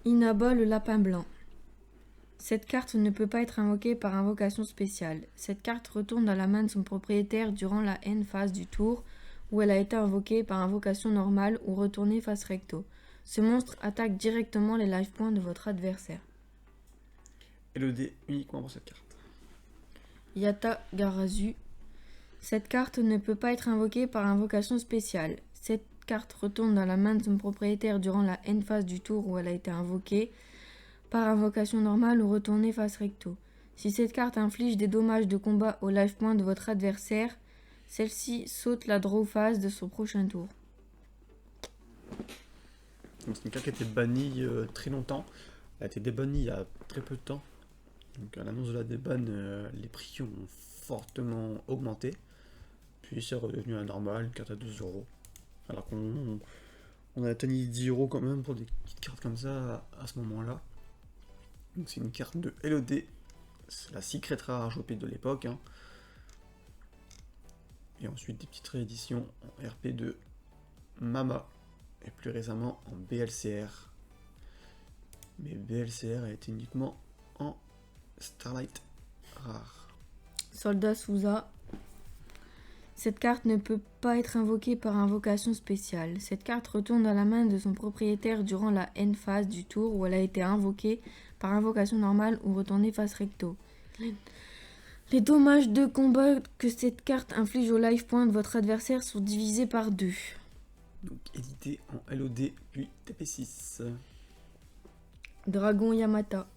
Inaba le lapin blanc. Cette carte ne peut pas être invoquée par invocation spéciale. Cette carte retourne dans la main de son propriétaire durant la end phase du tour, où elle a été invoquée par invocation normale ou retournée face recto. Ce monstre attaque directement les life points de votre adversaire. Et le dé uniquement pour cette carte. Yata Garazu. Cette carte ne peut pas être invoquée par invocation spéciale. Cette carte retourne dans la main de son propriétaire durant la end phase du tour où elle a été invoquée, par invocation normale ou retournée face recto. Si cette carte inflige des dommages de combat au life point de votre adversaire, celle-ci saute la draw phase de son prochain tour. Donc c'est une carte qui a été bannie très longtemps. Elle a été débannie il y a très peu de temps. Donc à l'annonce de la déban, les prix ont fortement augmenté. Puis c'est redevenu à normal, une carte à 2€. Alors qu'on a atteint 10€ quand même pour des petites cartes comme ça à ce moment-là. Donc c'est une carte de LOD. C'est la secret rare HOP de l'époque. Hein. Et ensuite des petites rééditions en RP2 Mama. Et plus récemment en BLCR. Mais BLCR a été uniquement en Starlight rare. Soldat Souza. Cette carte ne peut pas être invoquée par invocation spéciale. Cette carte retourne dans la main de son propriétaire durant la end phase du tour où elle a été invoquée par invocation normale ou retournée face recto. Les dommages de combat que cette carte inflige au life point de votre adversaire sont divisés par 2. Donc édité en LOD puis TP6. Dragon Yamata.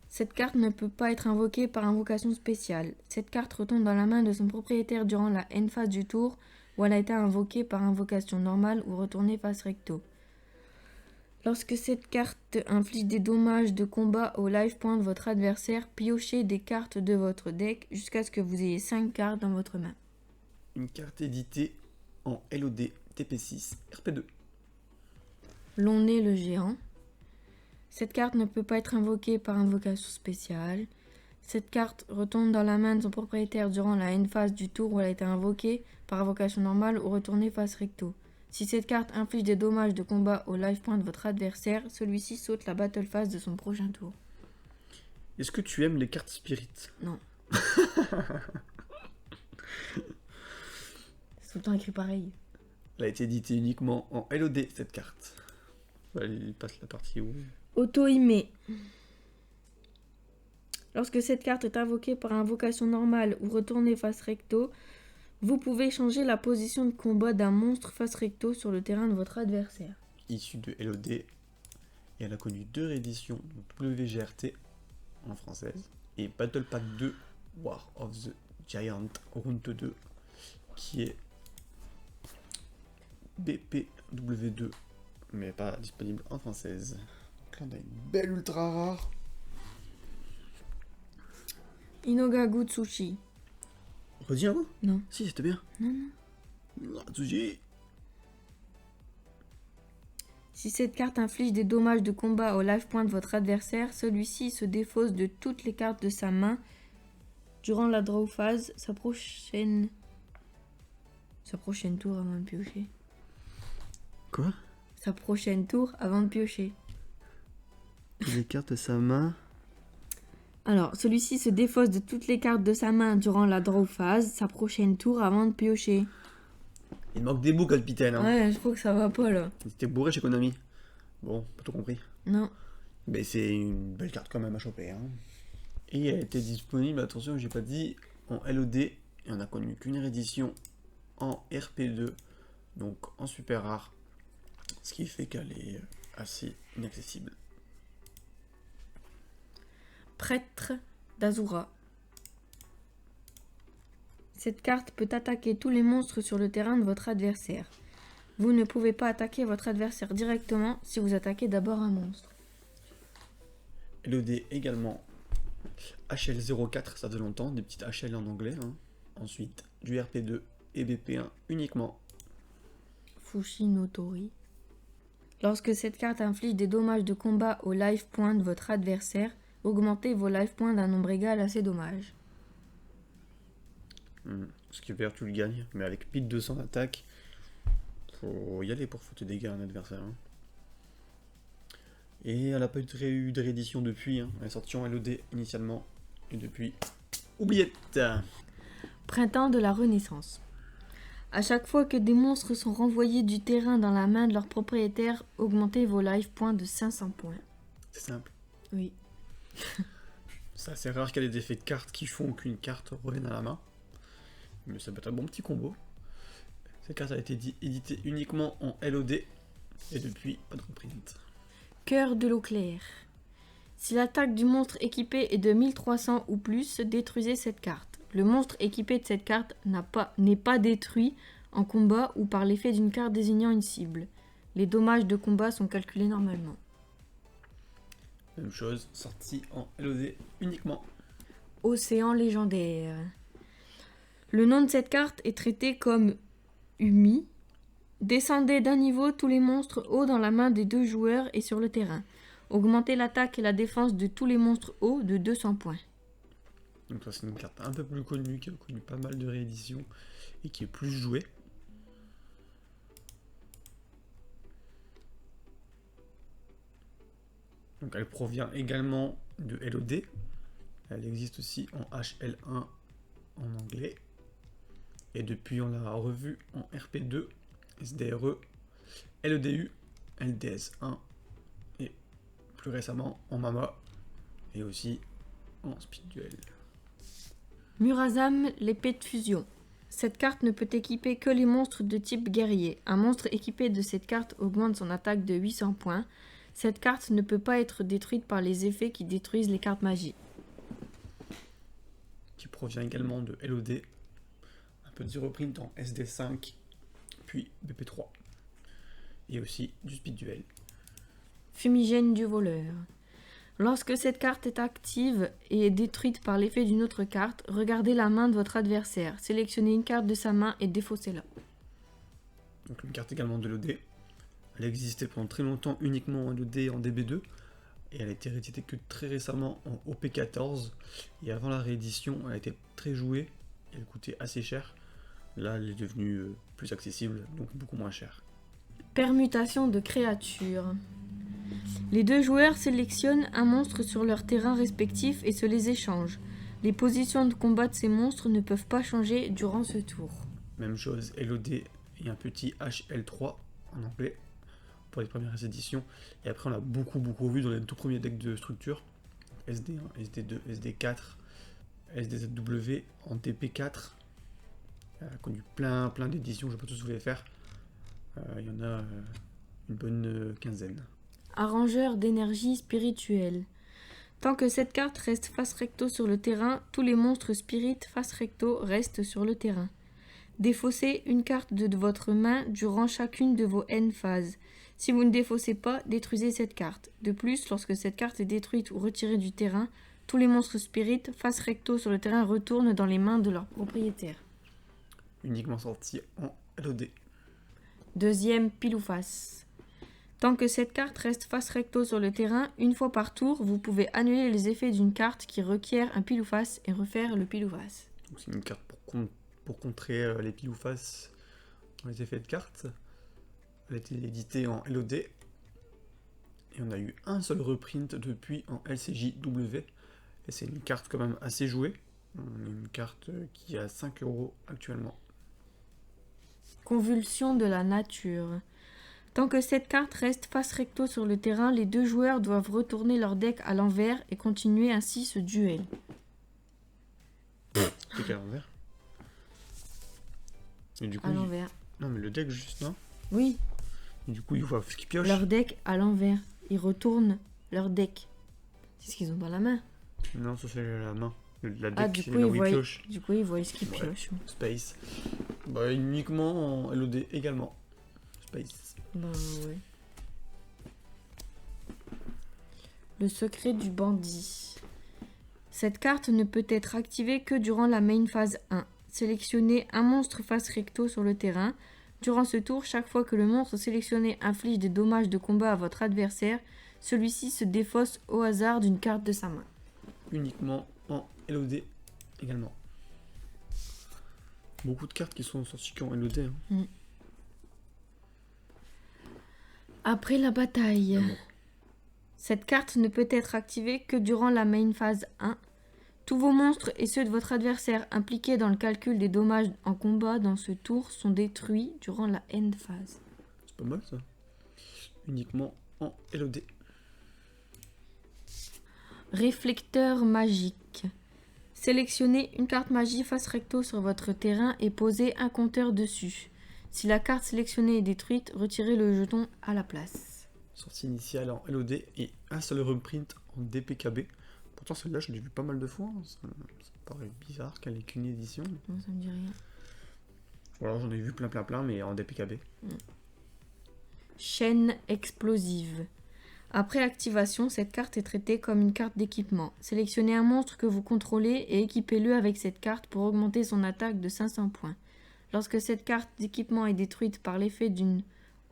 Cette carte ne peut pas être invoquée par invocation spéciale. Cette carte retourne dans la main de son propriétaire durant la end phase du tour où elle a été invoquée par invocation normale ou retournée face recto. Lorsque cette carte inflige des dommages de combat au life point de votre adversaire, piochez des cartes de votre deck jusqu'à ce que vous ayez 5 cartes dans votre main. Une carte éditée en LOD TP6 RP2. Lonné le géant. Cette carte ne peut pas être invoquée par invocation spéciale. Cette carte retourne dans la main de son propriétaire durant la end phase du tour où elle a été invoquée par invocation normale ou retournée face recto. Si cette carte inflige des dommages de combat au life point de votre adversaire, celui-ci saute la battle phase de son prochain tour. Est-ce que tu aimes les cartes spirit? Non. C'est tout le temps écrit pareil. Elle a été éditée uniquement en LOD cette carte. Elle passe la partie où? Auto-Imé. Lorsque cette carte est invoquée par invocation normale ou retournée face recto, vous pouvez changer la position de combat d'un monstre face recto sur le terrain de votre adversaire. Issue de LOD, et elle a connu 2 rééditions, donc WGRT en française, et Battle Pack 2 War of the Giant Round 2, qui est BPW2, mais pas disponible en française. Donc là on a une belle ultra rare. Inogagu Tsushi. Redis un mot? Non. Si, c'était bien. Non. Tsuji. Si cette carte inflige des dommages de combat au life point de votre adversaire, celui-ci se défausse de toutes les cartes de sa main durant la draw phase, sa prochaine tour avant de piocher. Quoi? Sa prochaine tour avant de piocher. Les cartes de sa main. Alors, celui-ci se défausse de toutes les cartes de sa main durant la draw phase, sa prochaine tour avant de piocher. Il manque des mots, capitaine. Hein. Ouais, je crois que ça va pas là. C'était bourré chez Konami. Bon, pas tout compris. Non. Mais c'est une belle carte quand même à choper. Hein. Et elle était disponible, attention, j'ai pas dit, en LOD. Et on a connu qu'une réédition en RP2. Donc en super rare. Ce qui fait qu'elle est assez inaccessible. Prêtre d'Azura. Cette carte peut attaquer tous les monstres sur le terrain de votre adversaire. Vous ne pouvez pas attaquer votre adversaire directement si vous attaquez d'abord un monstre. LOD également. HL04, ça fait longtemps, des petites HL en anglais. Hein. Ensuite, du RP2 et BP1 uniquement. Fushinotori. Lorsque cette carte inflige des dommages de combat au life point de votre adversaire, augmentez vos life points d'un nombre égal à ces dommages. Ce qui veut dire que tu le gagnes, mais avec pile 200 d'attaque, faut y aller pour foutre des dégâts à un adversaire. Hein. Et elle n'a pas eu de réédition depuis. Hein. Elle est sortie en LOD initialement. Et depuis, oubliette. Printemps de la Renaissance. À chaque fois que des monstres sont renvoyés du terrain dans la main de leur propriétaire, augmentez vos life points de 500 points. C'est simple. Oui. C'est assez rare qu'il y ait des effets de cartes qui font qu'une carte revienne à la main. Mais ça peut être un bon petit combo. Cette carte a été éditée uniquement en LOD. Et depuis, pas de reprint. Cœur de l'eau claire. Si l'attaque du monstre équipé est de 1300 ou plus, détruisez cette carte. Le monstre équipé de cette carte n'est pas détruit en combat ou par l'effet d'une carte désignant une cible. Les dommages de combat sont calculés normalement. Même chose, sortie en LOD uniquement. Océan légendaire. Le nom de cette carte est traité comme Umi. Descendez d'un niveau tous les monstres hauts dans la main des 2 joueurs et sur le terrain. Augmentez l'attaque et la défense de tous les monstres hauts de 200 points. Donc ça c'est une carte un peu plus connue, qui a connu pas mal de rééditions et qui est plus jouée. Donc elle provient également de LOD. Elle existe aussi en HL1 en anglais. Et depuis on l'a revue en RP2, SDRE, LEDU, LDS1 et plus récemment en MAMA et aussi en Speed Duel. Murazam, l'épée de fusion. Cette carte ne peut équiper que les monstres de type guerrier. Un monstre équipé de cette carte augmente son attaque de 800 points. Cette carte ne peut pas être détruite par les effets qui détruisent les cartes magie. Qui provient également de LOD, un petit reprint en SD5, puis BP3. Et aussi du Speed Duel. Fumigène du voleur. Lorsque cette carte est active et est détruite par l'effet d'une autre carte, regardez la main de votre adversaire, sélectionnez une carte de sa main et défaussez-la. Donc une carte également de LOD. Elle existait pendant très longtemps uniquement en LOD et en DB2. Et elle a été rééditée que très récemment en OP14. Et avant la réédition, elle a été très jouée. Et elle coûtait assez cher. Là, elle est devenue plus accessible, donc beaucoup moins chère. Permutation de créatures. Les 2 joueurs sélectionnent un monstre sur leur terrain respectif et se les échangent. Les positions de combat de ces monstres ne peuvent pas changer durant ce tour. Même chose, LOD et un petit HL3 en anglais pour les premières éditions. Et après, on l'a beaucoup vu dans les tout premiers decks de structure. SD1, SD2, SD4, SDZW en TP4. Elle a connu plein d'éditions, je ne vais pas tous vous les faire. Il y en a une bonne quinzaine. Arrangeur d'énergie spirituelle. Tant que cette carte reste face recto sur le terrain, tous les monstres spirit face recto restent sur le terrain. Défaussez une carte de votre main durant chacune de vos N phases. Si vous ne défaussez pas, détruisez cette carte. De plus, lorsque cette carte est détruite ou retirée du terrain, tous les monstres spirit face recto sur le terrain retournent dans les mains de leur propriétaire. Uniquement sorti en LOD. Deuxième pile ou face. Tant que cette carte reste face recto sur le terrain, une fois par tour, vous pouvez annuler les effets d'une carte qui requiert un pile ou face et refaire le pile ou face. C'est une carte pour contrer les pile ou face dans les effets de cartes. Elle a été éditée en LOD. Et on a eu un seul reprint depuis en LCJW. Et c'est une carte quand même assez jouée. Une carte qui a 5 € actuellement. Convulsion de la nature. Tant que cette carte reste face recto sur le terrain, les 2 joueurs doivent retourner leur deck à l'envers et continuer ainsi ce duel. Deck à l'envers. Et du coup, À l'envers. Non mais le deck juste, non? Oui, Et du coup, ils voient ce qu'ils piochent. leur deck à l'envers. Ils retournent leur deck. C'est ce qu'ils ont dans la main. Non, ça c'est la main. La deck, Ah, du c'est coup, là ils où ils voient, piochent. du coup, ils voient ce qu'ils Ouais. piochent. Space. Bah, uniquement en LOD également. Space. Bah ouais. Le secret du bandit. Cette carte ne peut être activée que durant la main phase 1. Sélectionnez un monstre face recto sur le terrain. Durant ce tour, chaque fois que le monstre sélectionné inflige des dommages de combat à votre adversaire, celui-ci se défausse au hasard d'une carte de sa main. Uniquement en LOD également. Beaucoup de cartes qui sont sorties qu'en LOD. Hein. Après la bataille. Ah bon. Cette carte ne peut être activée que durant la main phase 1. Tous vos monstres et ceux de votre adversaire impliqués dans le calcul des dommages en combat dans ce tour sont détruits durant la end phase. C'est pas mal ça. Uniquement en LOD. Réflecteur magique. Sélectionnez une carte magie face recto sur votre terrain et posez un compteur dessus. Si la carte sélectionnée est détruite, retirez le jeton à la place. Sortie initiale en LOD et un seul reprint en DPKB. Pourtant celle-là je l'ai vu pas mal de fois. Ça paraît bizarre qu'elle ait qu'une édition. Non, ça me dit rien. Ou alors j'en ai vu plein mais en DPKB. Chaîne explosive. Après activation, cette carte est traitée comme une carte d'équipement. Sélectionnez un monstre que vous contrôlez et équipez-le avec cette carte pour augmenter son attaque de 500 points. Lorsque cette carte d'équipement est détruite par l'effet d'une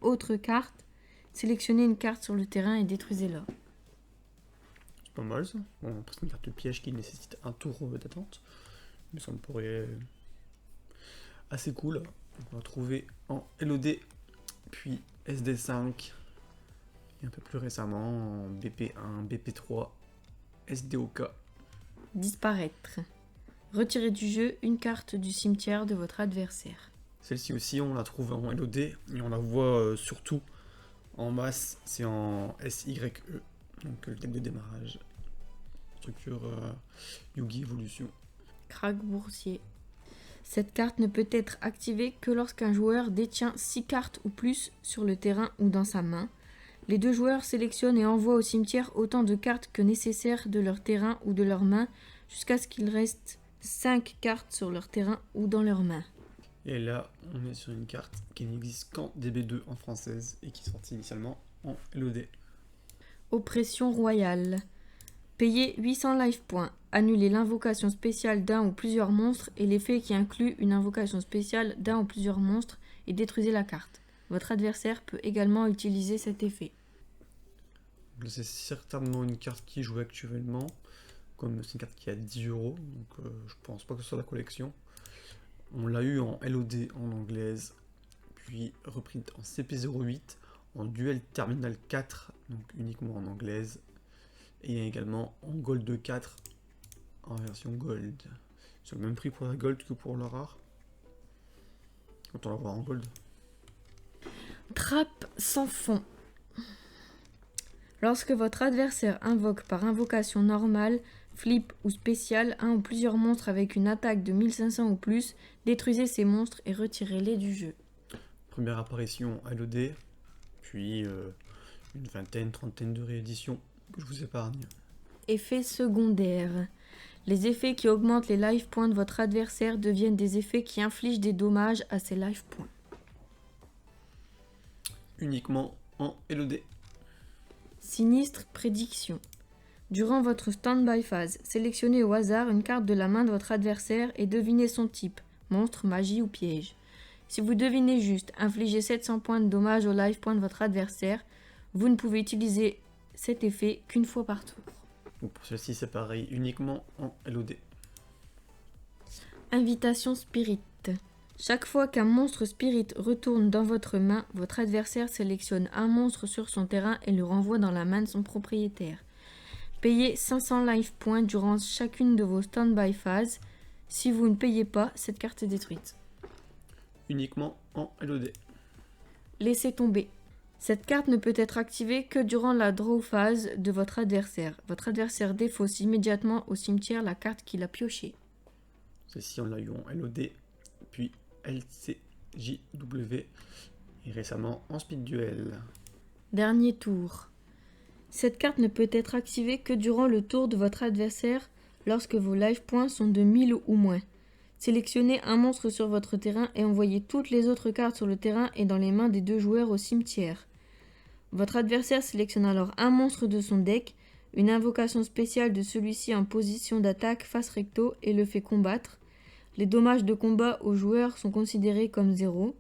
autre carte, sélectionnez une carte sur le terrain et détruisez-la. C'est pas mal ça. Bon, après c'est une carte piège qui nécessite un tour d'attente. Mais ça me paraît assez cool. On va trouver en LOD, puis SD5, et un peu plus récemment en BP1, BP3, SDOK. Disparaître. Retirez du jeu une carte du cimetière de votre adversaire. Celle-ci aussi, on la trouve en LOD et on la voit surtout en masse, c'est en SYE, donc le deck de démarrage. Structure Yugi Evolution. Crack boursier. Cette carte ne peut être activée que lorsqu'un joueur détient 6 cartes ou plus sur le terrain ou dans sa main. Les deux joueurs sélectionnent et envoient au cimetière autant de cartes que nécessaire de leur terrain ou de leur main jusqu'à ce qu'il reste 5 cartes sur leur terrain ou dans leur main. Et là, on est sur une carte qui n'existe qu'en DB2 en française et qui est sortie initialement en LOD. Oppression royale. Payez 800 life points. Annulez l'invocation spéciale d'un ou plusieurs monstres et l'effet qui inclut une invocation spéciale d'un ou plusieurs monstres et détruisez la carte. Votre adversaire peut également utiliser cet effet. C'est certainement une carte qui est jouée actuellement, comme c'est une carte qui est à 10 €, donc je pense pas que ce soit la collection. On l'a eu en LOD en anglaise, puis reprint en CP08, en duel terminal 4, donc uniquement en anglaise, et également en Gold 4, en version Gold. C'est le même prix pour la Gold que pour la rare. Quand on la voit en Gold. Trappe sans fond. Lorsque votre adversaire invoque par invocation normale, flip ou spéciale un ou plusieurs monstres avec une attaque de 1500 ou plus, détruisez ces monstres et retirez-les du jeu. Première apparition à LOD, puis une vingtaine, trentaine de rééditions que je vous épargne. Effets secondaires. Les effets qui augmentent les life points de votre adversaire deviennent des effets qui infligent des dommages à ses life points. Uniquement en LOD. Sinistre prédiction. Durant votre stand-by phase, sélectionnez au hasard une carte de la main de votre adversaire et devinez son type, monstre, magie ou piège. Si vous devinez juste, infligez 700 points de dommages au life point de votre adversaire. Vous ne pouvez utiliser cet effet qu'une fois par tour. Donc pour celle-ci c'est pareil, uniquement en LOD. Invitation spirit. Chaque fois qu'un monstre spirit retourne dans votre main, votre adversaire sélectionne un monstre sur son terrain et le renvoie dans la main de son propriétaire. Payez 500 life points durant chacune de vos stand-by phases. Si vous ne payez pas, cette carte est détruite. Uniquement en LOD. Laissez tomber. Cette carte ne peut être activée que durant la draw phase de votre adversaire. Votre adversaire défausse immédiatement au cimetière la carte qu'il a piochée. Celle-ci on l'a eu en LOD, puis LCJW et récemment en speed duel. Dernier tour. Cette carte ne peut être activée que durant le tour de votre adversaire lorsque vos life points sont de 1000 ou moins. Sélectionnez un monstre sur votre terrain et envoyez toutes les autres cartes sur le terrain et dans les mains des deux joueurs au cimetière. Votre adversaire sélectionne alors un monstre de son deck, une invocation spéciale de celui-ci en position d'attaque face recto et le fait combattre. Les dommages de combat aux joueurs sont considérés comme 0.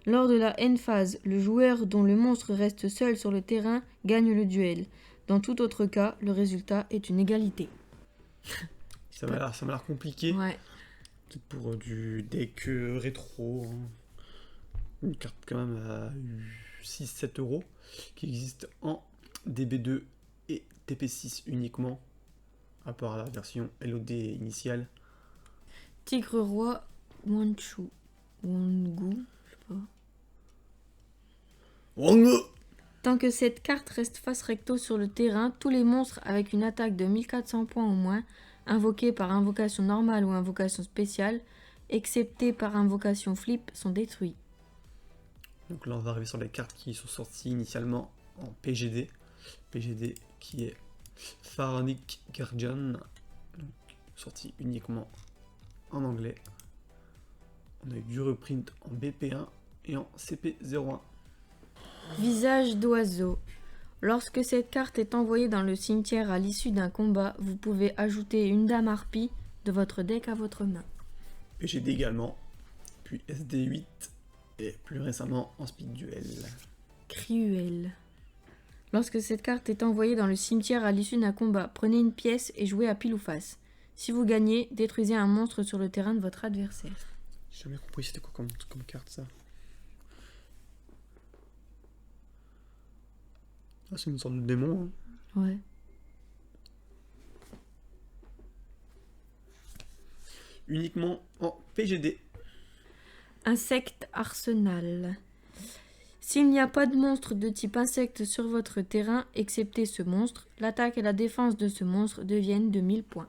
Lors de la end phase, le joueur dont le monstre reste seul sur le terrain gagne le duel. Dans tout autre cas, le résultat est une égalité. Ça m'a l'air compliqué. Ouais. Peut-être pour du deck rétro. Hein. Une carte quand même à 6-7 € qui existe en DB2 et TP6 uniquement, à part la version LOD initiale. Tigre roi Wanchu. Wangu, je sais pas. Wango. Tant que cette carte reste face recto sur le terrain, tous les monstres avec une attaque de 1400 points ou moins, invoqués par invocation normale ou invocation spéciale, excepté par invocation flip, sont détruits. Donc là, on va arriver sur les cartes qui sont sorties initialement en PGD. PGD qui est Pharaonic Guardian, donc sorti uniquement en anglais. On a eu du reprint en BP1 et en CP01. Visage d'oiseau. Lorsque cette carte est envoyée dans le cimetière à l'issue d'un combat, vous pouvez ajouter une dame harpie de votre deck à votre main. PGD également, puis SD8 et plus récemment en Speed Duel. Cruel. Lorsque cette carte est envoyée dans le cimetière à l'issue d'un combat, prenez une pièce et jouez à pile ou face. Si vous gagnez, détruisez un monstre sur le terrain de votre adversaire. J'ai jamais compris c'était quoi comme carte ça. Ah, c'est une sorte de démon. Hein. Ouais. Uniquement en PGD. Insecte arsenal. S'il n'y a pas de monstre de type insecte sur votre terrain, excepté ce monstre, l'attaque et la défense de ce monstre deviennent de 1000 points.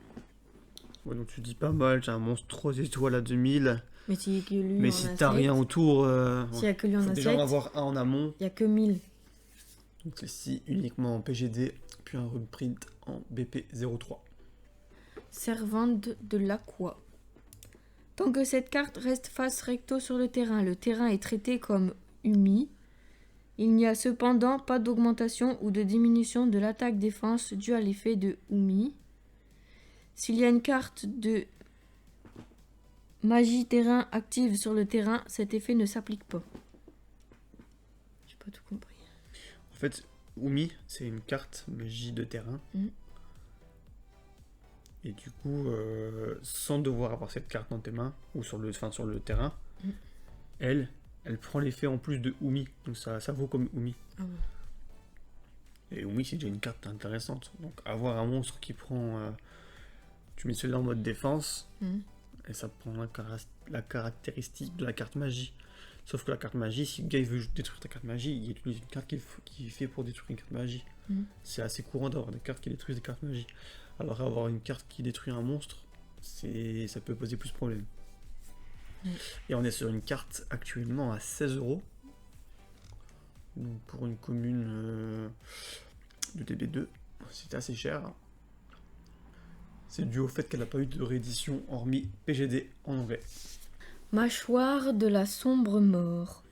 Ouais, donc tu dis pas mal, j'ai un monstre 3 étoiles à 2000. Mais si T'as rien autour, s'il n'y a que lui en faut déjà en insecte, avoir un en amont. il n'y a que 1000. Donc celle-ci uniquement en PGD, puis un reprint en BP03. Servante de l'aqua. Tant que cette carte reste face recto sur le terrain est traité comme Umi. Il n'y a cependant pas d'augmentation ou de diminution de l'attaque-défense due à l'effet de Umi. S'il y a une carte de magie terrain active sur le terrain, cet effet ne s'applique pas. J'ai pas tout compris. En fait, Umi, c'est une carte magie de terrain. Et du coup, sans devoir avoir cette carte dans tes mains, ou sur le terrain, elle prend l'effet en plus de Umi. Donc ça vaut comme Umi. Ah bon. Et Umi, c'est déjà une carte intéressante. Donc avoir un monstre qui prend... tu mets celui-là en mode défense, et ça prend la caractéristique de la carte magie. Sauf que la carte magie, si le gars il veut détruire ta carte magie, il utilise une carte qui est faite pour détruire une carte magie. C'est assez courant d'avoir des cartes qui détruisent des cartes magie. Alors avoir une carte qui détruit un monstre, ça peut poser plus de problèmes. Et on est sur une carte actuellement à 16 €. Donc pour une commune de DB2, c'est assez cher. C'est dû au fait qu'elle n'a pas eu de réédition hormis PGD en anglais. Mâchoire de la sombre mort.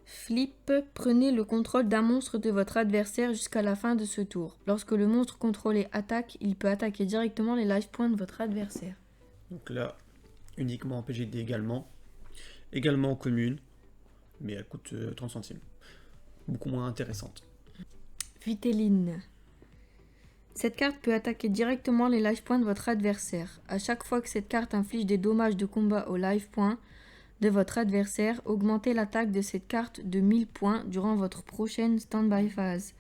Flip, prenez le contrôle d'un monstre de votre adversaire jusqu'à la fin de ce tour. Lorsque le monstre contrôlé attaque, il peut attaquer directement les life points de votre adversaire. Donc là, uniquement en PGD également. Également en commune, mais elle coûte 30 centimes. Beaucoup moins intéressante. Viteline. Cette carte peut attaquer directement les life points de votre adversaire. À chaque fois que cette carte inflige des dommages de combat aux life points de votre adversaire, augmentez l'attaque de cette carte de 1000 points durant votre prochaine stand-by phase.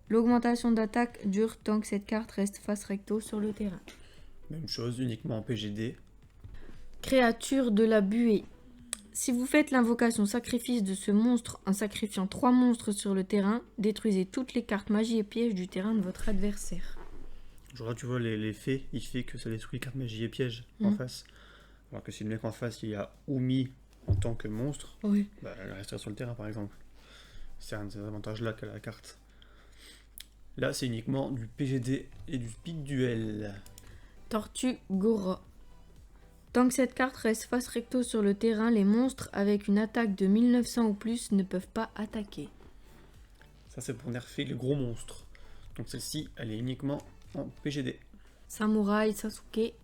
L'augmentation d'attaque dure tant que cette carte reste face recto sur le terrain. Même chose, uniquement en PGD. Créature de la buée. Si vous faites l'invocation sacrifice de ce monstre en sacrifiant 3 monstres sur le terrain, détruisez toutes les cartes magie et pièges du terrain de votre adversaire. Genre là, tu vois, l'effet, il fait que ça détruit les cartes magie et pièges en face. Alors que si le mec en face, il y a Umi en tant que monstre, bah, elle resterait sur le terrain par exemple. C'est un des avantages-là qu'a la carte. Là, c'est uniquement du PGD et du Speed Duel. Tortue Gora. Tant que cette carte reste face recto sur le terrain, les monstres avec une attaque de 1900 ou plus ne peuvent pas attaquer. Ça, c'est pour nerfer les gros monstres. Donc celle-ci, elle est uniquement en PGD. Samouraï Sasuke.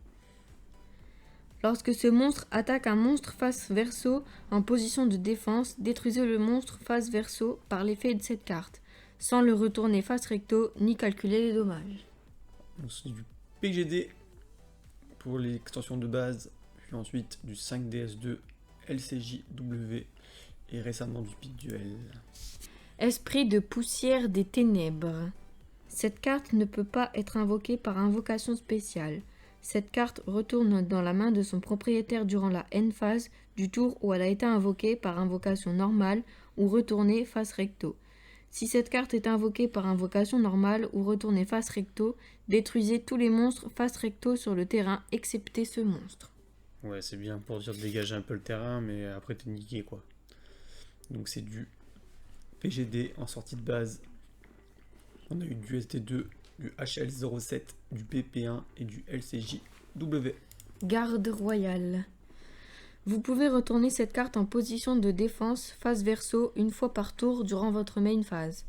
Lorsque ce monstre attaque un monstre face verso en position de défense, détruisez le monstre face verso par l'effet de cette carte, sans le retourner face recto ni calculer les dommages. Donc c'est du PGD pour l'extension de base, puis ensuite du 5DS2 LCJW et récemment du Speed Duel. Esprit de poussière des ténèbres. Cette carte ne peut pas être invoquée par invocation spéciale. Cette carte retourne dans la main de son propriétaire durant la end phase du tour où elle a été invoquée par invocation normale ou retournée face recto. Si cette carte est invoquée par invocation normale ou retournée face recto, détruisez tous les monstres face recto sur le terrain, excepté ce monstre. Ouais, c'est bien pour dire de dégager un peu le terrain, mais après t'es niqué quoi. Donc c'est du PGD en sortie de base. On a eu du ST2, du HL07, du PP1 et du LCJW. Garde royale. Vous pouvez retourner cette carte en position de défense face verso une fois par tour durant votre main phase.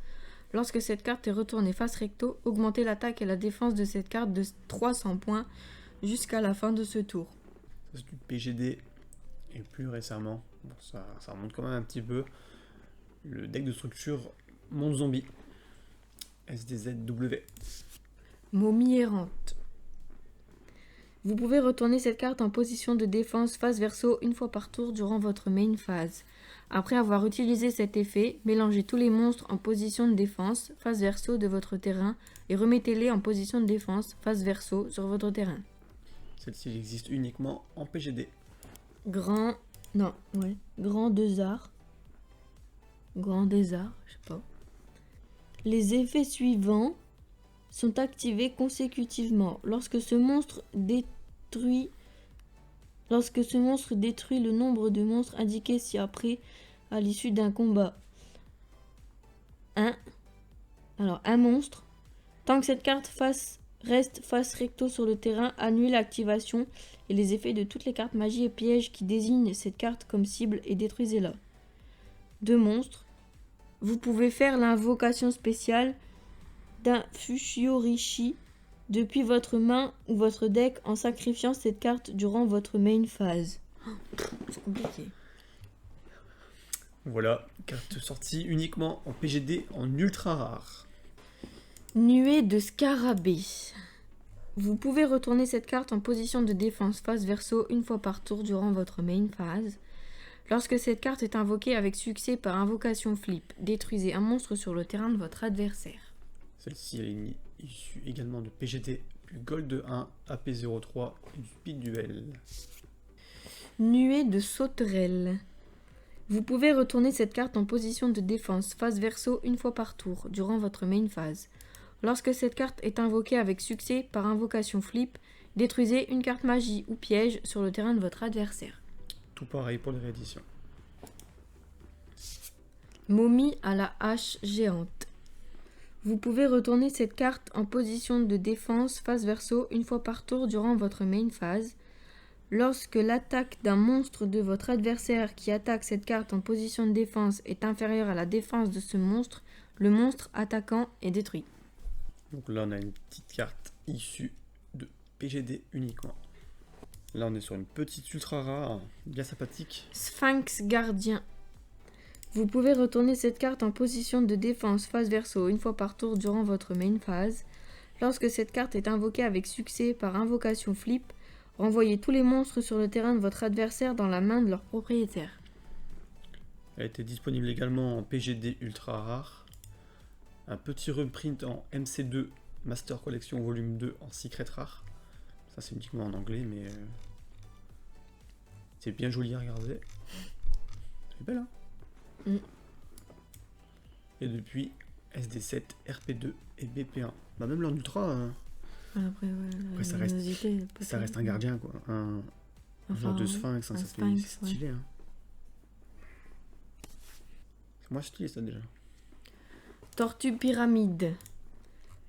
Lorsque cette carte est retournée face recto, augmentez l'attaque et la défense de cette carte de 300 points jusqu'à la fin de ce tour. Ça, c'est du PGD. Et plus récemment, bon, ça remonte quand même un petit peu, le deck de structure Monde Zombie. SDZW. Momie errante. Vous pouvez retourner cette carte en position de défense face verso une fois par tour durant votre main phase. Après avoir utilisé cet effet, mélangez tous les monstres en position de défense face verso de votre terrain et remettez-les en position de défense face verso sur votre terrain. Celle-ci elle existe uniquement en PGD. Grand 2 arts. Grand des arts, je sais pas. Les effets suivants sont activés consécutivement. Lorsque ce monstre détruit le nombre de monstres indiqués ci-après à l'issue d'un combat. Un monstre. Tant que cette carte reste face recto sur le terrain, annule l'activation et les effets de toutes les cartes magie et pièges qui désignent cette carte comme cible et détruisez-la. 2 monstres. Vous pouvez faire l'invocation spéciale d'un Fushio-Rishi depuis votre main ou votre deck en sacrifiant cette carte durant votre main phase. C'est compliqué. Voilà, carte sortie uniquement en PGD en ultra rare. Nuée de scarabée. Vous pouvez retourner cette carte en position de défense face verso une fois par tour durant votre main phase. Lorsque cette carte est invoquée avec succès par invocation flip, détruisez un monstre sur le terrain de votre adversaire. Celle-ci elle est issue également de PGD, du Gold 1, AP03 et du Speed Duel. Nuée de sauterelles. Vous pouvez retourner cette carte en position de défense face verso une fois par tour durant votre main phase. Lorsque cette carte est invoquée avec succès par invocation flip, détruisez une carte magie ou piège sur le terrain de votre adversaire. Tout pareil pour les rééditions. Momie à la hache géante. Vous pouvez retourner cette carte en position de défense face verso une fois par tour durant votre main phase. Lorsque l'attaque d'un monstre de votre adversaire qui attaque cette carte en position de défense est inférieure à la défense de ce monstre, le monstre attaquant est détruit. Donc là on a une petite carte issue de PGD uniquement. Là on est sur une petite ultra rare, bien sympathique. Sphinx gardien. Vous pouvez retourner cette carte en position de défense face verso une fois par tour durant votre main phase. Lorsque cette carte est invoquée avec succès par invocation flip, renvoyez tous les monstres sur le terrain de votre adversaire dans la main de leur propriétaire. Elle était disponible également en PGD ultra rare. Un petit reprint en MC2 Master Collection Volume 2 en Secret rare. Ça c'est uniquement en anglais mais c'est bien joli à regarder. C'est belle hein. Et depuis SD7, RP2 et BP1. Bah même l'en ultra. Après, ça reste un gardien quoi. Un genre de sphinx, hein, ça fait stylé. Hein. Moi je stylé ça déjà. Tortue pyramide.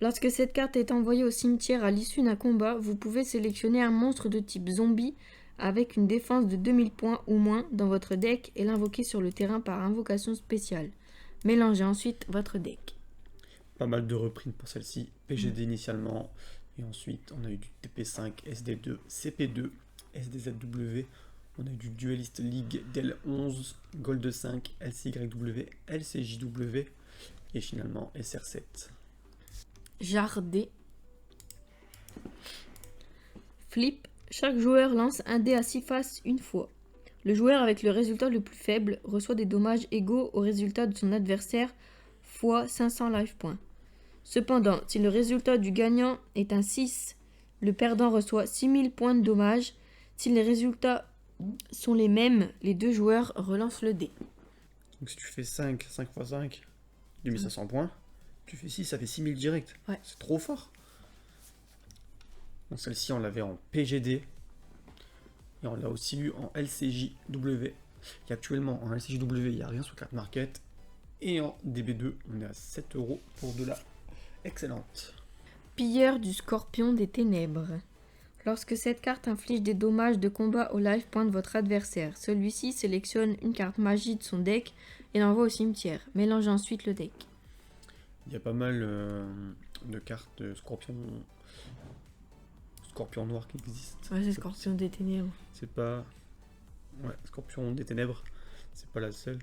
Lorsque cette carte est envoyée au cimetière à l'issue d'un combat, vous pouvez sélectionner un monstre de type zombie avec une défense de 2000 points ou moins dans votre deck et l'invoquer sur le terrain par invocation spéciale. Mélangez ensuite votre deck. Pas mal de reprints pour celle-ci. PGD initialement. Et ensuite, on a eu du TP5, SD2, CP2, SDZW. On a eu du Duelist League DEL 11, Gold 5, LCYW, LCJW. Et finalement, SR7. Jardé. Flip. Chaque joueur lance un dé à 6 faces une fois. Le joueur avec le résultat le plus faible reçoit des dommages égaux au résultat de son adversaire fois 500 life points. Cependant, si le résultat du gagnant est un 6, le perdant reçoit 6000 points de dommage. Si les résultats sont les mêmes, les deux joueurs relancent le dé. Donc si tu fais 5 x 5, 2500 points. Tu fais 6, ça fait 6000 direct. Ouais. C'est trop fort. Donc celle-ci, on l'avait en PGD. Et on l'a aussi eu en LCJW. Et actuellement, en LCJW, il n'y a rien sur Card Market. Et en DB2, on est à 7 € pour de la excellente. Pilleur du Scorpion des Ténèbres. Lorsque cette carte inflige des dommages de combat au life point de votre adversaire, celui-ci sélectionne une carte magie de son deck et l'envoie au cimetière. Mélangez ensuite le deck. Il y a pas mal de cartes de Scorpion noir qui existent. Ouais, c'est Scorpion des Ténèbres. C'est pas... Ouais, Scorpion des Ténèbres, c'est pas la seule.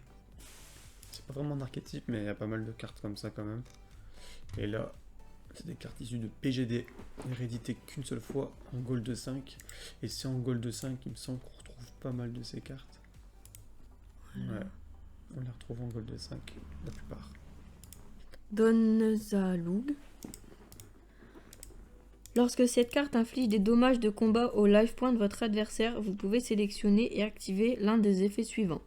C'est pas vraiment un archétype, mais il y a pas mal de cartes comme ça quand même. Et là, c'est des cartes issues de PGD, héréditées qu'une seule fois en Gold 5. Et c'est en Gold 5, il me semble qu'on retrouve pas mal de ces cartes. Ouais, on les retrouve en Gold 5, la plupart. Donzalug. Lorsque cette carte inflige des dommages de combat au life point de votre adversaire, vous pouvez sélectionner et activer l'un des effets suivants.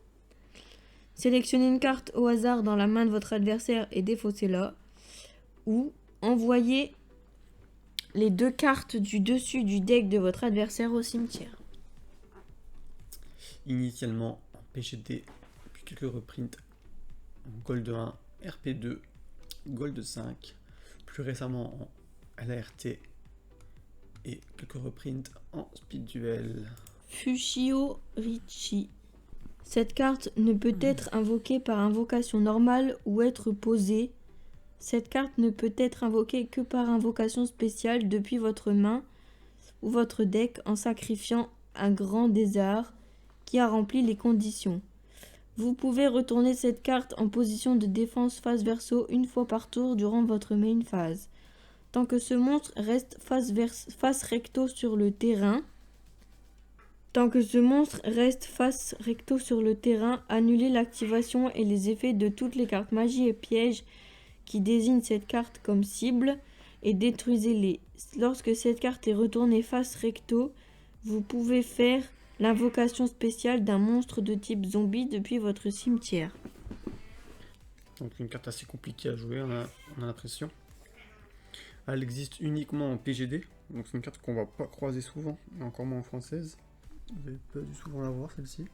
Sélectionnez une carte au hasard dans la main de votre adversaire et défaussez-la. Ou envoyez les deux cartes du dessus du deck de votre adversaire au cimetière. Initialement en PGD, puis quelques reprints en Gold 1, RP2, Gold 5, plus récemment en LART et quelques reprints en Speed Duel. Fushio Richi. Cette carte ne peut être invoquée par invocation normale ou être posée. Cette carte ne peut être invoquée que par invocation spéciale depuis votre main ou votre deck en sacrifiant un grand désert qui a rempli les conditions. Vous pouvez retourner cette carte en position de défense face verso une fois par tour durant votre main phase. Tant que ce monstre reste face recto sur le terrain, annulez l'activation et les effets de toutes les cartes magie et pièges qui désignent cette carte comme cible et détruisez-les. Lorsque cette carte est retournée face recto, vous pouvez faire l'invocation spéciale d'un monstre de type zombie depuis votre cimetière. Donc une carte assez compliquée à jouer, on a l'impression. Elle existe uniquement en PGD, donc c'est une carte qu'on va pas croiser souvent, et encore moins en française. Vous n'allez pas dû souvent la voir celle-ci.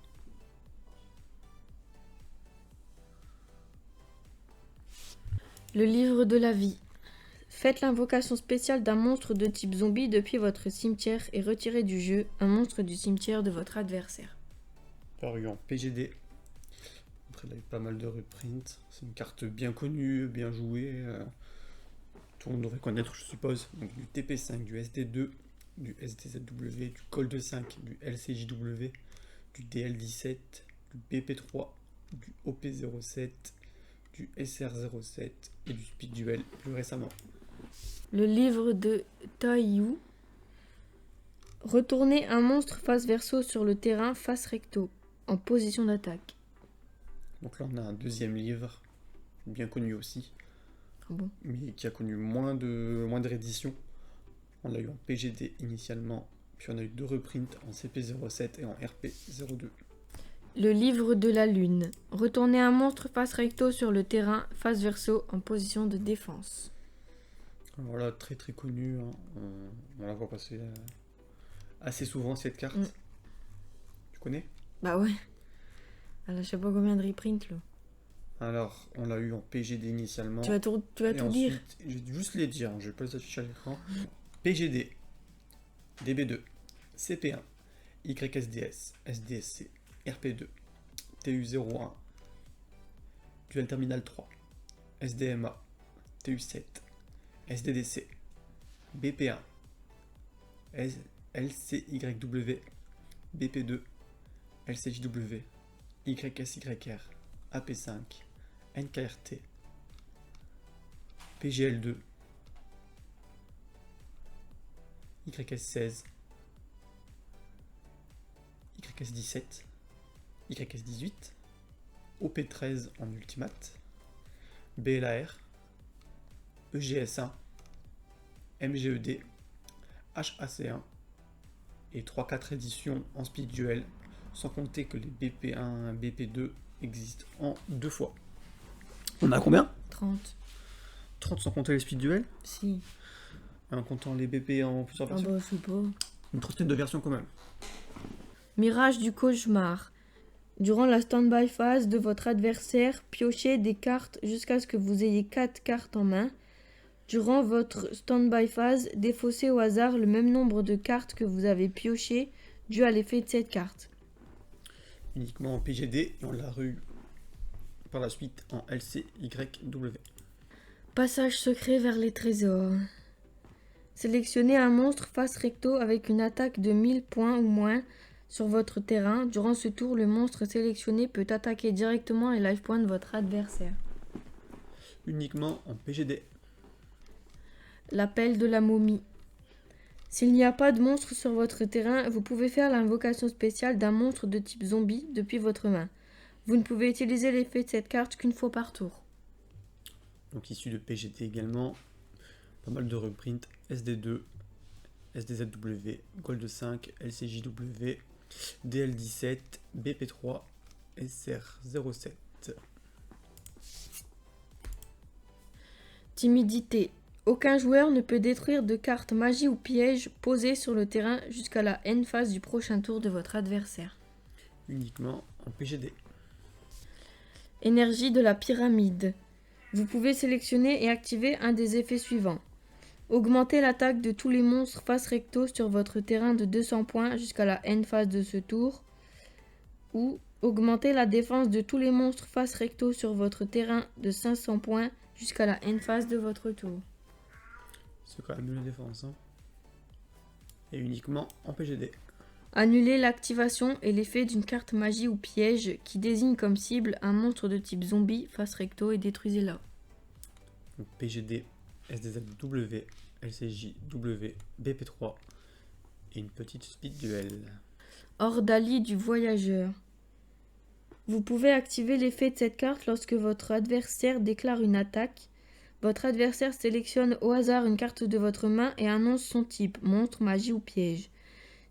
Le livre de la vie. Faites l'invocation spéciale d'un monstre de type zombie depuis votre cimetière et retirez du jeu un monstre du cimetière de votre adversaire. Paru en PGD. Après, il a eu pas mal de reprints. C'est une carte bien connue, bien jouée. Tout le monde devrait connaître, je suppose. Donc du TP5, du SD2, du SDZW, du Gold 5, du LCJW, du DL17, du BP3, du OP07, du SR07 et du Speed Duel plus récemment. Le livre de Taiyu. Retournez un monstre face verso sur le terrain face recto, en position d'attaque. Donc là on a un deuxième livre, bien connu aussi, Ah bon? mais qui a connu moins de rééditions. On l'a eu en PGD initialement, puis on a eu 2 reprints en CP07 et en RP02. Le livre de la lune. Retournez un monstre face recto sur le terrain face verso en position de défense. Alors là, très très connu, hein. On la voit passer assez souvent cette carte. Tu connais? Bah ouais. Elle a je sais pas combien de reprints là. Alors, on l'a eu en PGD initialement. Tu vas tout dire. Je vais juste les dire, je vais pas les afficher à l'écran. PGD, DB2, CP1, YSDS, SDSC, RP2, TU01, Duel Terminal 3, SDMA, TU7, SDDC, BP1, LCYW, BP2, LCJW, YSYR, AP5, NKRT, PGL2, YS16, YS17, YS18, OP13 en ultimate, BLAR, EGS1, MGED, HAC1 et 3-4 éditions en speed duel, sans compter que les BP1 et BP2 existent en 2 fois. On a combien? 30. 30 sans compter les speed duel, Si. en comptant les BP en plusieurs Ah versions. bah, je sais pas. Une trentaine de versions quand même. Mirage du cauchemar. Durant la stand-by phase de votre adversaire, piochez des cartes jusqu'à ce que vous ayez 4 cartes en main. Durant votre stand-by phase, défaussez au hasard le même nombre de cartes que vous avez piochées dû à l'effet de cette carte. Uniquement en PGD et on l'a eu par la suite en LCYW. Passage secret vers les trésors. Sélectionnez un monstre face recto avec une attaque de 1000 points ou moins sur votre terrain. Durant ce tour, le monstre sélectionné peut attaquer directement les life points de votre adversaire. Uniquement en PGD. L'appel de la momie. S'il n'y a pas de monstre sur votre terrain, vous pouvez faire l'invocation spéciale d'un monstre de type zombie depuis votre main. Vous ne pouvez utiliser l'effet de cette carte qu'une fois par tour. Donc issu de PGD également. Pas mal de reprints. SD2, SDZW, Gold 5, LCJW, DL17, BP3, SR07. Timidité. Aucun joueur ne peut détruire de cartes magie ou pièges posées sur le terrain jusqu'à la end phase du prochain tour de votre adversaire. Uniquement en PGD. Énergie de la pyramide. Vous pouvez sélectionner et activer un des effets suivants. Augmentez l'attaque de tous les monstres face recto sur votre terrain de 200 points jusqu'à la end phase de ce tour. Ou augmentez la défense de tous les monstres face recto sur votre terrain de 500 points jusqu'à la end phase de votre tour. C'est quand même mieux la défense. Hein. Et uniquement en PGD. Annulez l'activation et l'effet d'une carte magie ou piège qui désigne comme cible un monstre de type zombie face recto et détruisez-la. Donc PGD, SDZW, LCJW, BP3 et une petite speed duel. Ordalie du voyageur. Vous pouvez activer l'effet de cette carte lorsque votre adversaire déclare une attaque. Votre adversaire sélectionne au hasard une carte de votre main et annonce son type, monstre, magie ou piège.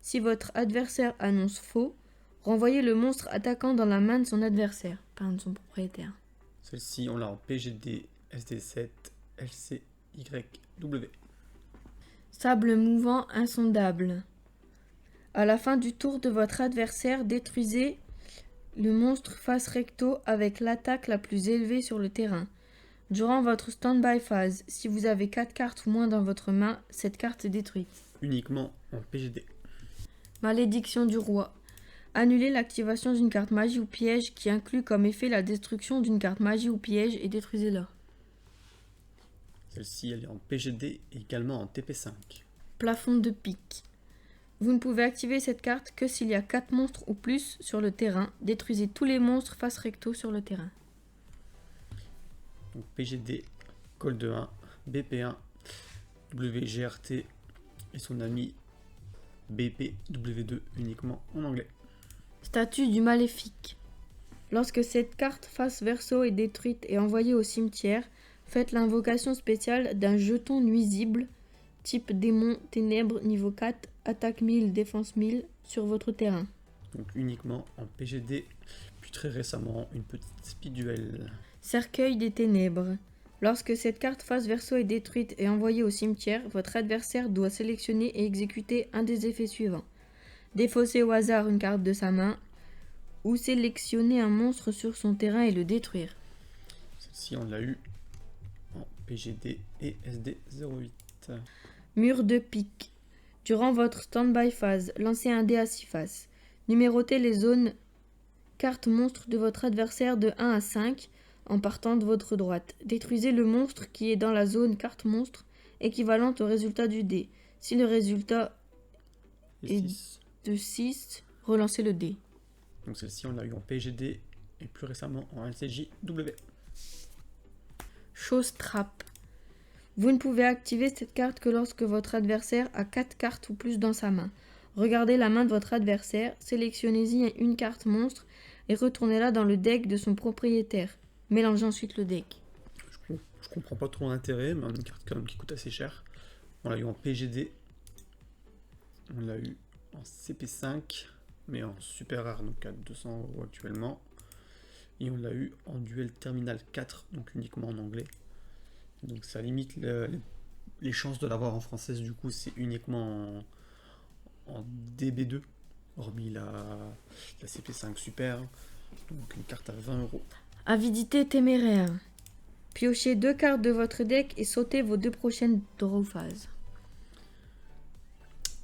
Si votre adversaire annonce faux, renvoyez le monstre attaquant dans la main de son adversaire, pas de son propriétaire. Celle-ci, on l'a en PGD, SD7, LCYW. Sable mouvant insondable. À la fin du tour de votre adversaire, détruisez le monstre face recto avec l'attaque la plus élevée sur le terrain. Durant votre stand-by phase, si vous avez 4 cartes ou moins dans votre main, cette carte est détruite. Uniquement en PGD. Malédiction du roi. Annulez l'activation d'une carte magie ou piège qui inclut comme effet la destruction d'une carte magie ou piège et détruisez-la. Celle-ci, elle est en PGD et également en TP5. Plafond de pique. Vous ne pouvez activer cette carte que s'il y a 4 monstres ou plus sur le terrain. Détruisez tous les monstres face recto sur le terrain. Donc PGD, Gold 1, BP1, WGRT et son ami BPW2 uniquement en anglais. Statue du maléfique. Lorsque cette carte face verso est détruite et envoyée au cimetière, faites l'invocation spéciale d'un jeton nuisible, type démon ténèbres niveau 4, attaque 1000, défense 1000 sur votre terrain. Donc uniquement en PGD, puis très récemment une petite speed duel. Cercueil des ténèbres. Lorsque cette carte face verso est détruite et envoyée au cimetière, votre adversaire doit sélectionner et exécuter un des effets suivants. Défausser au hasard une carte de sa main, ou sélectionner un monstre sur son terrain et le détruire. Celle-ci, on l'a eu en PGD et SD08. Mur de pique. Durant votre stand-by phase, lancez un dé à 6 faces. Numérotez les zones cartes monstres de votre adversaire de 1 à 5 en partant de votre droite. Détruisez le monstre qui est dans la zone carte monstre équivalente au résultat du dé. Si le résultat Et est 6. de 6, relancez le dé. Donc celle-ci, on l'a eu en PGD et plus récemment en LCJW. Chose trappe. Vous ne pouvez activer cette carte que lorsque votre adversaire a 4 cartes ou plus dans sa main. Regardez la main de votre adversaire, sélectionnez-y une carte monstre et retournez-la dans le deck de son propriétaire. Mélangez ensuite le deck. Je comprend pas trop l'intérêt, mais une carte quand même qui coûte assez cher. On l'a eu en PGD. On l'a eu en CP5, mais en super rare, donc à 200 € actuellement. Et on l'a eu en duel terminal 4, donc uniquement en anglais. Donc ça limite les chances de l'avoir en française, du coup c'est uniquement en DB2, hormis la CP5 super, donc une carte à 20 €. Avidité téméraire. Piochez 2 cartes de votre deck et sautez vos 2 prochaines draw phases.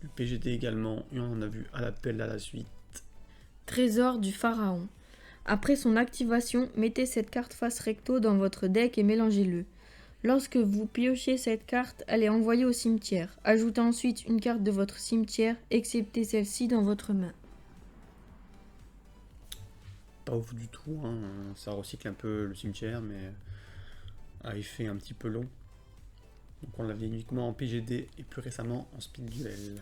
Le PGD également, et on en a vu à l'appel à la suite. Trésor du pharaon. Après son activation, mettez cette carte face recto dans votre deck et mélangez-le. Lorsque vous piochez cette carte, elle est envoyée au cimetière. Ajoutez ensuite une carte de votre cimetière, excepté celle-ci dans votre main. Pas ouf du tout, hein. Ça recycle un peu le cimetière, mais à effet un petit peu long. Donc on l'avait uniquement en PGD et plus récemment en speed duel.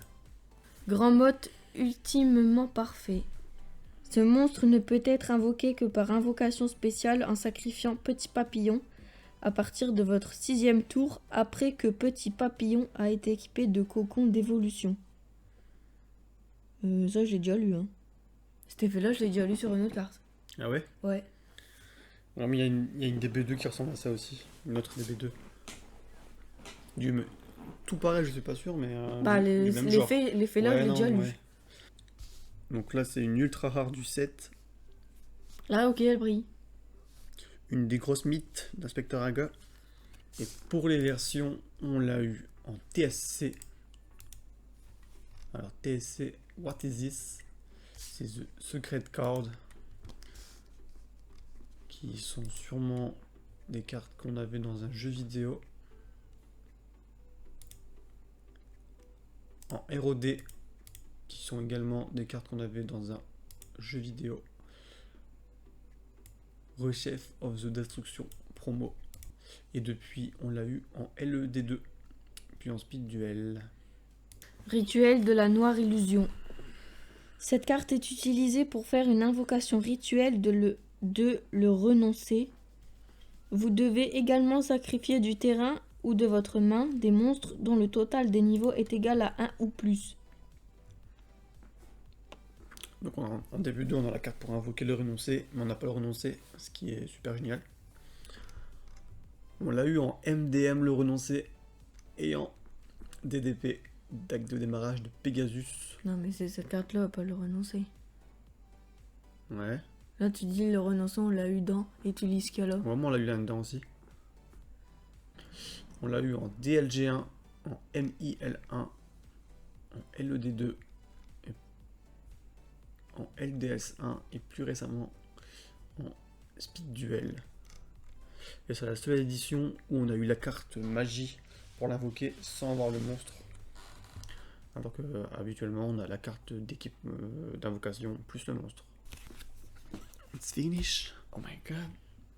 Grand motte ultimement parfait. Ce monstre ne peut être invoqué que par invocation spéciale en sacrifiant Petit Papillon à partir de votre 6e tour après que Petit Papillon a été équipé de cocon d'évolution. Ça j'ai déjà lu. Cet effet-là je l'ai déjà lu sur une autre carte. Ah ouais? Ouais. Non, mais il y a une DB2 qui ressemble à ça aussi. Une autre DB2. Tout pareil, je suis pas sûr, mais. Bah du même genre. l'effet là Ouais, je l'ai non, déjà lu. ouais. Donc là, c'est une ultra rare du 7. Là ok elle brille. Une des grosses mythes d'Inspecteur Aga. Et pour les versions, on l'a eu en TSC. Alors TSC, what is this? C'est The Secret Card. Qui sont sûrement des cartes qu'on avait dans un jeu vidéo. En ROD, qui sont également des cartes qu'on avait dans un jeu vidéo. Rechef of the Destruction promo. Et depuis, on l'a eu en LED2, puis en speed duel. Rituel de la noire illusion. Cette carte est utilisée pour faire une invocation rituelle de le renoncer. Vous devez également sacrifier du terrain ou de votre main des monstres dont le total des niveaux est égal à 1 ou plus. Donc en début 2, on a la carte pour invoquer le renoncer, mais on n'a pas le renoncer, ce qui est super génial. On l'a eu en MDM le renoncer et en DDP, deck de démarrage de Pegasus. Non mais c'est cette carte là, pas le renoncer. Ouais. Là tu dis le renoncer on l'a eu dans et tu lis ce qu'il y a là. Vraiment, on l'a eu là-dedans aussi. On l'a eu en DLG1, en MIL1, en LED2, et en LDS1 et plus récemment en Speed Duel. Et c'est la seule édition où on a eu la carte magie pour l'invoquer sans avoir le monstre. Alors que habituellement on a la carte d'équipe d'invocation plus le monstre. It's finished. Oh my god.